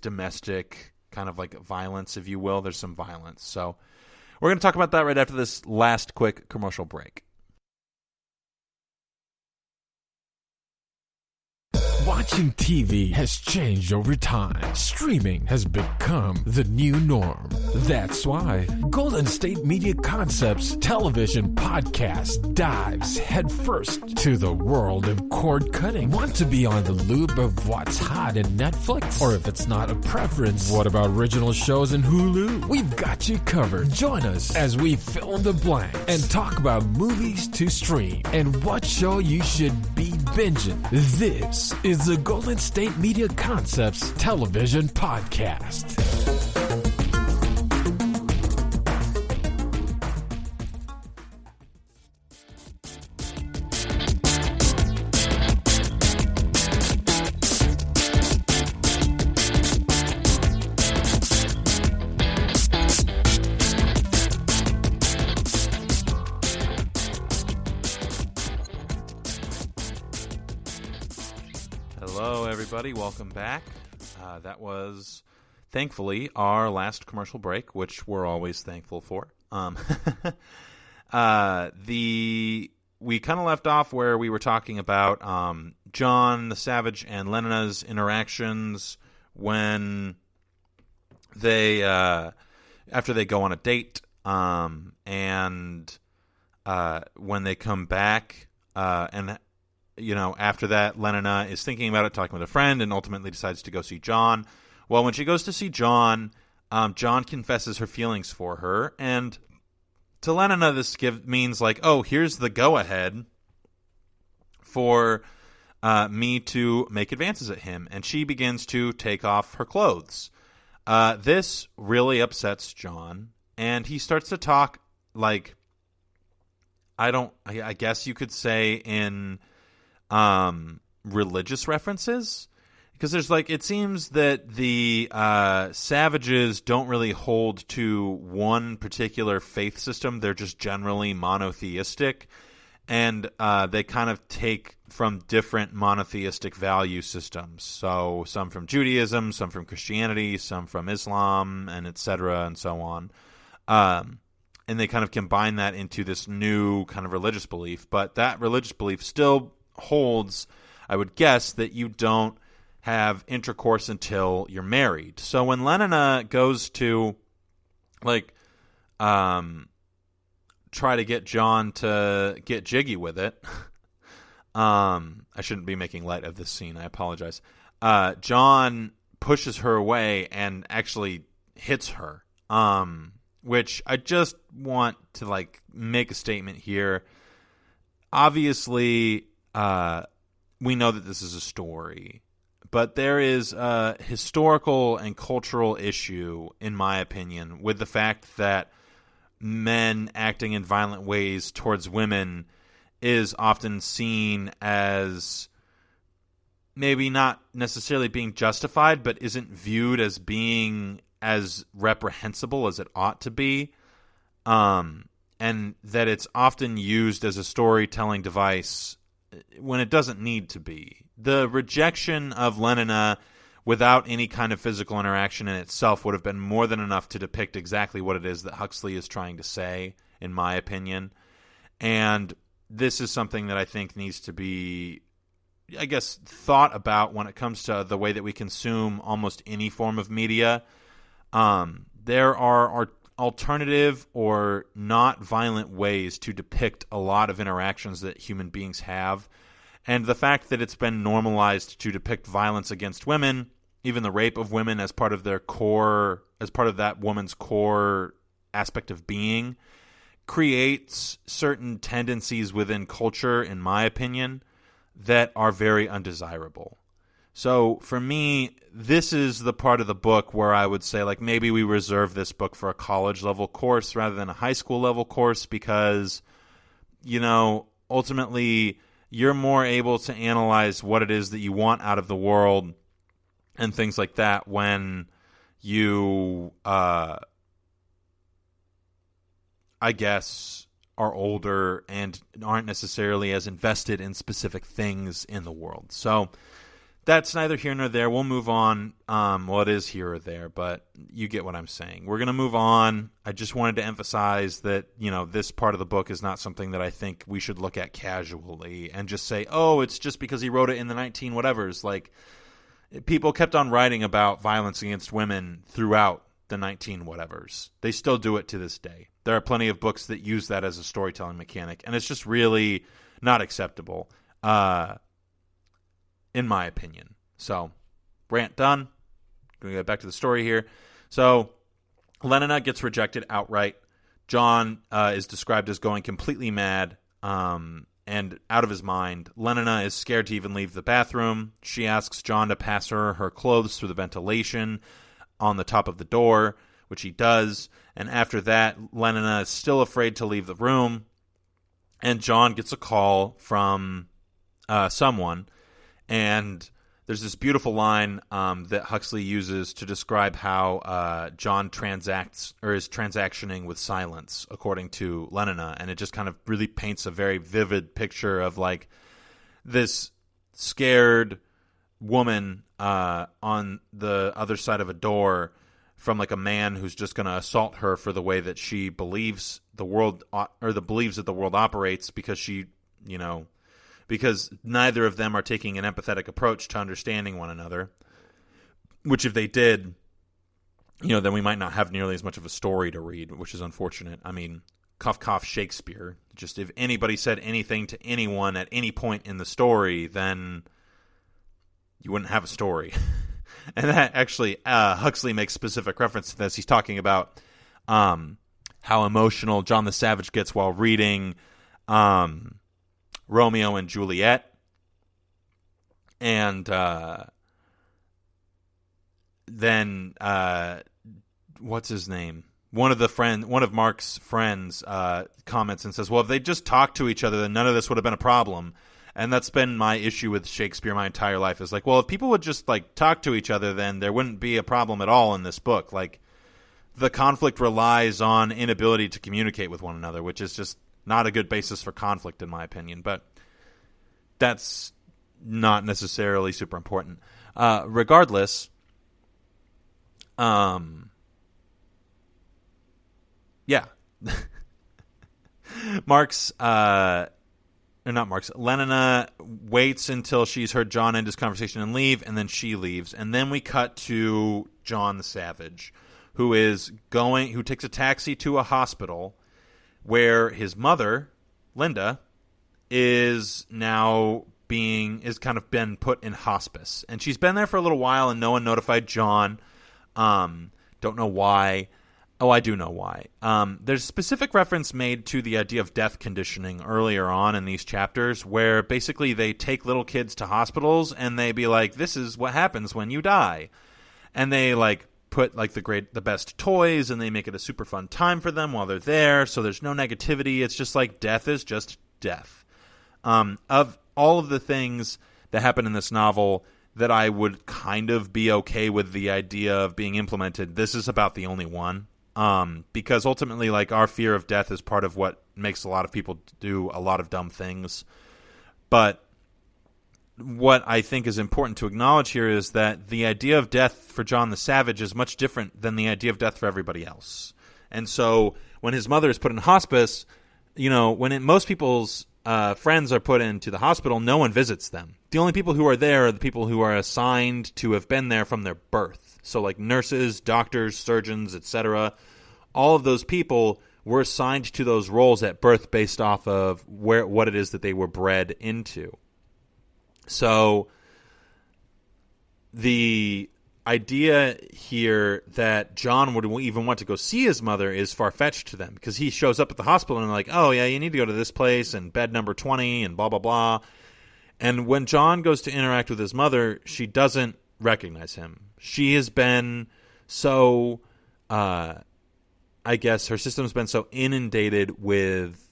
domestic kind of like violence, if you will. There's some violence. So we're going to talk about that right after this last quick commercial break. Watching TV has changed over time. Streaming has become the new norm. That's why Golden State Media Concepts television podcast dives headfirst to the world of cord cutting. Want to be on the loop of what's hot in Netflix? Or if it's not a preference, what about original shows in Hulu? We've got you covered. Join us as we fill in the blanks and talk about movies to stream and what show you should be binging. This is the Golden State Media Concepts television podcast. Welcome back. That was, thankfully, our last commercial break, which we're always thankful for. We kind of left off where we were talking about John the Savage and Lenina's interactions when they after they go on a date, and when they come back, and after that, Lenina is thinking about it, talking with a friend, and ultimately decides to go see John. Well, when she goes to see John, John confesses her feelings for her, and to Lenina, this means like, oh, here's the go-ahead for me to make advances at him, and she begins to take off her clothes. This really upsets John, and he starts to talk like, I guess you could say in religious references, because there's it seems that the savages don't really hold to one particular faith system. They're just generally monotheistic, and they kind of take from different monotheistic value systems. So some from Judaism, some from Christianity, some from Islam, and etc. and so on. And they kind of combine that into this new kind of religious belief. But that religious belief still holds, I would guess, that you don't have intercourse until you're married. So when Lenina goes to try to get John to get jiggy with it, I shouldn't be making light of this scene, I apologize. John pushes her away and actually hits her, which I just want to make a statement here. Obviously, we know that this is a story, but there is a historical and cultural issue, in my opinion, with the fact that men acting in violent ways towards women is often seen as maybe not necessarily being justified, but isn't viewed as being as reprehensible as it ought to be, and that it's often used as a storytelling device when it doesn't need to be. The rejection of Lenina without any kind of physical interaction in itself would have been more than enough to depict exactly what it is that Huxley is trying to say, in my opinion. And this is something that I think needs to be, I guess, thought about when it comes to the way that we consume almost any form of media. There are alternative or not violent ways to depict a lot of interactions that human beings have. And the fact that it's been normalized to depict violence against women, even the rape of women as part of their core, as part of that woman's core aspect of being, creates certain tendencies within culture, in my opinion, that are very undesirable. So for me, this is the part of the book where I would say, maybe we reserve this book for a college-level course rather than a high school-level course because, ultimately you're more able to analyze what it is that you want out of the world and things like that when you, I guess, are older and aren't necessarily as invested in specific things in the world. So that's neither here nor there. We'll move on. Well, it is here or there, but you get what I'm saying. We're going to move on. I just wanted to emphasize that, this part of the book is not something that I think we should look at casually and just say, oh, it's just because he wrote it in the 19 whatevers. Like, people kept on writing about violence against women throughout the 19 whatevers. They still do it to this day. There are plenty of books that use that as a storytelling mechanic, and it's just really not acceptable. In my opinion. So, rant done. Going to get back to the story here. So, Lenina gets rejected outright. John is described as going completely mad and out of his mind. Lenina is scared to even leave the bathroom. She asks John to pass her clothes through the ventilation on the top of the door, which he does. And after that, Lenina is still afraid to leave the room. And John gets a call from someone. And there's this beautiful line that Huxley uses to describe how John transacts or is transactioning with silence, according to Lenina, and it just kind of really paints a very vivid picture of like this scared woman on the other side of a door from like a man who's just going to assault her for the way that she believes the world believes that the world operates because she, because neither of them are taking an empathetic approach to understanding one another, which if they did, then we might not have nearly as much of a story to read, which is unfortunate. I mean, cough, cough, Shakespeare. Just if anybody said anything to anyone at any point in the story, then you wouldn't have a story. And that actually, Huxley makes specific reference to this. He's talking about how emotional John the Savage gets while reading Romeo and Juliet, and then what's his name? One of Mark's friends comments and says, "Well, if they just talked to each other, then none of this would have been a problem." And that's been my issue with Shakespeare my entire life. Is like, well, if people would just like talk to each other, then there wouldn't be a problem at all in this book. Like, the conflict relies on inability to communicate with one another, which is just not a good basis for conflict, in my opinion. But that's not necessarily super important. Regardless, yeah. Lenina waits until she's heard John end his conversation and leave, and then she leaves. And then we cut to John the Savage, who takes a taxi to a hospital where his mother, Linda, is kind of been put in hospice. And she's been there for a little while, and no one notified John. Don't know why. Oh, I do know why. There's specific reference made to the idea of death conditioning earlier on in these chapters, where basically they take little kids to hospitals and they be like, this is what happens when you die. And they like put like the best toys, and they make it a super fun time for them while they're there. So there's no negativity. It's just like death is just death. Of all of the things that happen in this novel that I would kind of be okay with the idea of being implemented, this is about the only one. Because ultimately, like, our fear of death is part of what makes a lot of people do a lot of dumb things. But what I think is important to acknowledge here is that the idea of death for John the Savage is much different than the idea of death for everybody else. And so when his mother is put in hospice, most people's friends are put into the hospital, no one visits them. The only people who are there are the people who are assigned to have been there from their birth. So like nurses, doctors, surgeons, etc. All of those people were assigned to those roles at birth based off of what it is that they were bred into. So the idea here that John would even want to go see his mother is far-fetched to them, because he shows up at the hospital and they're like, oh yeah, you need to go to this place and bed number 20 and blah, blah, blah. And when John goes to interact with his mother, she doesn't recognize him. She has been so, I guess her system's been so inundated with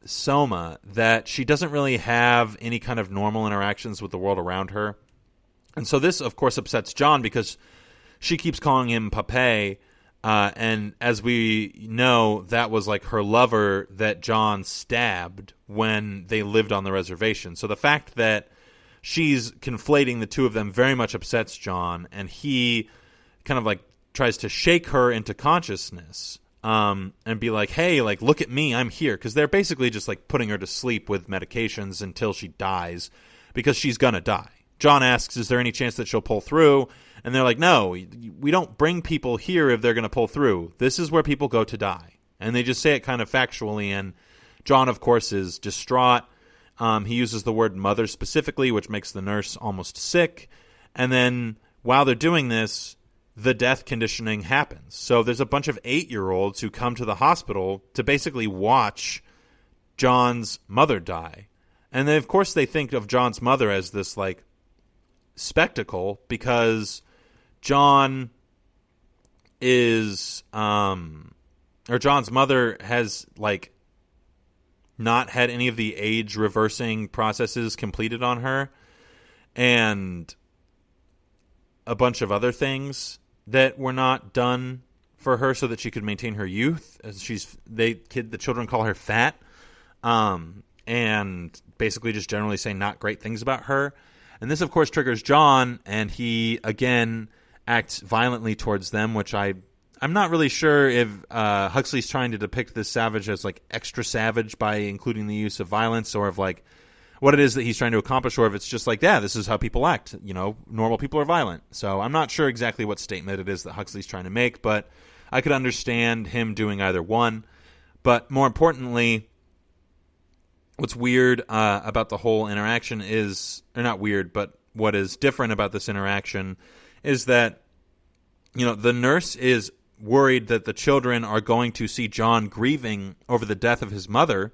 soma that she doesn't really have any kind of normal interactions with the world around her. And so this, of course, upsets John because she keeps calling him Pape, and as we know, that was like her lover that John stabbed when they lived on the reservation. So the fact that she's conflating the two of them very much upsets John, and he kind of like tries to shake her into consciousness and be like, hey, like, look at me, I'm here. Because they're basically just like putting her to sleep with medications until she dies, because she's going to die. John asks, is there any chance that she'll pull through? And they're like, no, we don't bring people here if they're going to pull through. This is where people go to die. And they just say it kind of factually, and John, of course, is distraught. He uses the word mother specifically, which makes the nurse almost sick. And then while they're doing this, the death conditioning happens. So there's a bunch of 8-year-olds who come to the hospital to basically watch John's mother die. And then, of course, they think of John's mother as this, like, spectacle, because John is, or John's mother has, like, not had any of the age reversing processes completed on her, and a bunch of other things that were not done for her so that she could maintain her youth. The children call her fat, and basically just generally say not great things about her. And this, of course, triggers John, and he again acts violently towards them, which I'm not really sure if Huxley's trying to depict this savage as like extra savage by including the use of violence, or of like what it is that he's trying to accomplish, or if it's just like, yeah, this is how people act. You know, normal people are violent. So I'm not sure exactly what statement it is that Huxley's trying to make, but I could understand him doing either one. But more importantly, what's weird about the whole interaction is, or not weird, but what is different about this interaction is that, you know, the nurse is worried that the children are going to see John grieving over the death of his mother,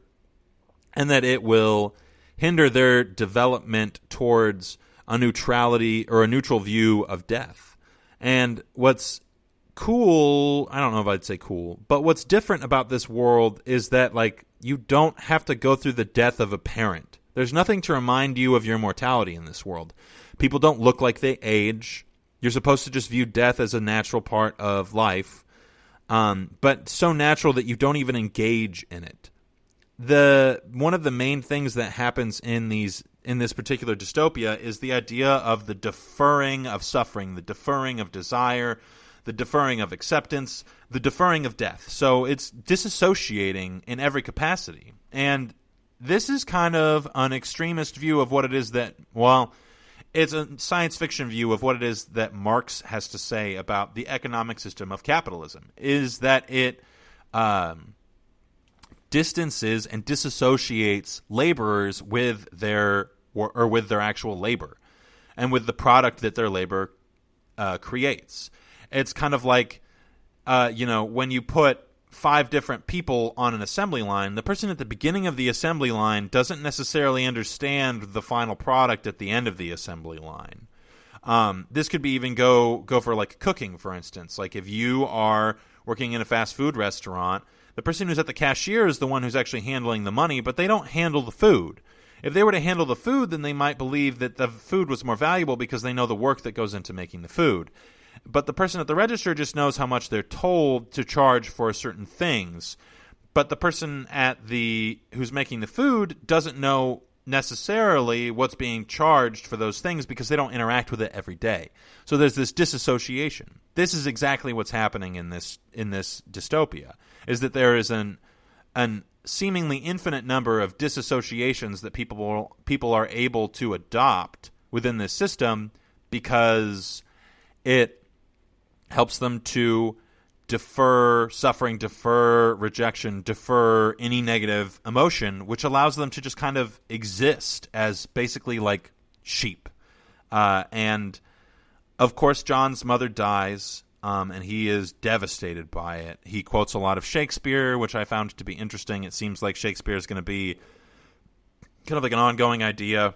and that it will hinder their development towards a neutrality or a neutral view of death. And what's cool, I don't know if I'd say cool, but what's different about this world is that, like, you don't have to go through the death of a parent. There's nothing to remind you of your mortality in this world. People don't look like they age. You're supposed to just view death as a natural part of life, but so natural that you don't even engage in it. One of the main things that happens in this particular dystopia is the idea of the deferring of suffering, the deferring of desire, the deferring of acceptance, the deferring of death. So it's disassociating in every capacity. And this is kind of an extremist view of what it is that, well, it's a science fiction view of what it is that Marx has to say about the economic system of capitalism, is that it distances and disassociates laborers with their actual labor and with the product that their labor creates. It's kind of like, when you put 5 different people on an assembly line, the person at the beginning of the assembly line doesn't necessarily understand the final product at the end of the assembly line. This could be even go for like cooking, for instance. Like if you are working in a fast food restaurant, the person who's at the cashier is the one who's actually handling the money, but they don't handle the food. If they were to handle the food, then they might believe that the food was more valuable because they know the work that goes into making the food. But the person at the register just knows how much they're told to charge for certain things. But the person who's making the food doesn't know necessarily what's being charged for those things because they don't interact with it every day. So there's this disassociation. This is exactly what's happening in this dystopia, is that there is an seemingly infinite number of disassociations that people are able to adopt within this system because it helps them to defer suffering, defer rejection, defer any negative emotion, which allows them to just kind of exist as basically like sheep. And of course, John's mother dies, and he is devastated by it. He quotes a lot of Shakespeare, which I found to be interesting. It seems like Shakespeare is going to be kind of like an ongoing idea.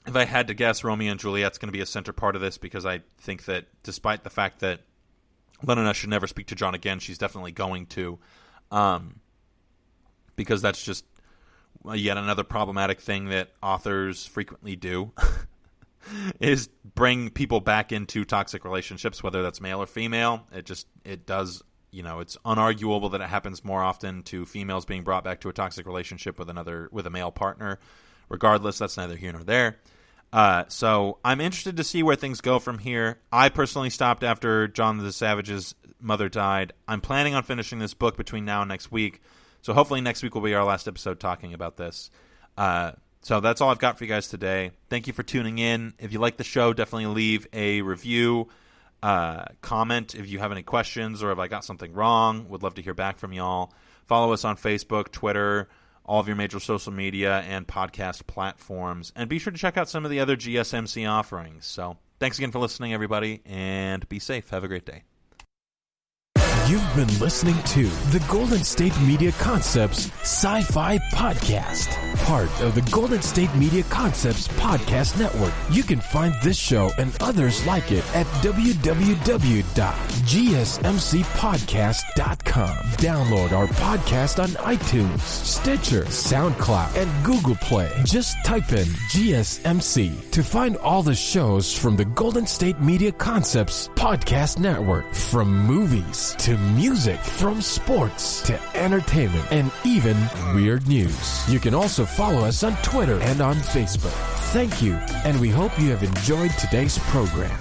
If I had to guess, Romeo and Juliet's going to be a center part of this, because I think that despite the fact that Lenina should never speak to John again, she's definitely going to, because that's just yet another problematic thing that authors frequently do, is bring people back into toxic relationships, whether that's male or female. It does, it's unarguable that it happens more often to females being brought back to a toxic relationship with a male partner. Regardless, that's neither here nor there. So I'm interested to see where things go from here. I personally stopped after John the Savage's mother died. I'm planning on finishing this book between now and next week. So hopefully next week will be our last episode talking about this. So that's all I've got for you guys today. Thank you for tuning in. If you like the show, definitely leave a review, comment if you have any questions or if I got something wrong. Would love to hear back from y'all. Follow us on Facebook, Twitter, all of your major social media and podcast platforms. And be sure to check out some of the other GSMC offerings. So thanks again for listening, everybody, and be safe. Have a great day. You've been listening to the Golden State Media Concepts Sci-Fi Podcast, part of the Golden State Media Concepts Podcast Network. You can find this show and others like it at www.gsmcpodcast.com. Download our podcast on iTunes, Stitcher, SoundCloud, and Google Play. Just type in GSMC to find all the shows from the Golden State Media Concepts Podcast Network, from movies to music, from sports to entertainment, and even weird news. You can also follow us on Twitter and on Facebook. Thank you, and we hope you have enjoyed today's program.